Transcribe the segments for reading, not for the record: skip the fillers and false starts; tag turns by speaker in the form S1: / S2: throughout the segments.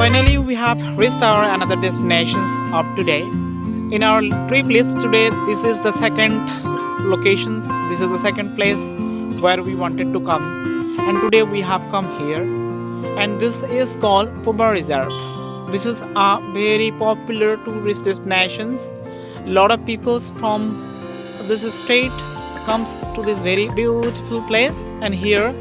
S1: Finally, we have reached our another destinations of today. In our trip list today, this is the second location. This is the second place where we wanted to come, and today we have come here, and this is called Poba Reserve. This is a very popular tourist destinations. A lot of people from this state comes to this very beautiful place, and here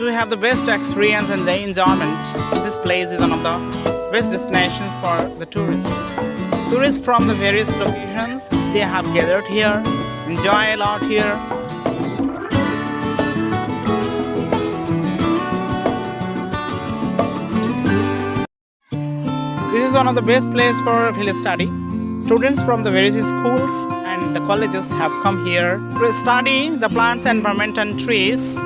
S1: to have the best experience and the enjoyment. This place is one of the best destinations for the tourists. Tourists from the various locations, they have gathered here, enjoy a lot here. This is one of the best places for field study. Students from the various schools and the colleges have come here to study the plants, environment and trees.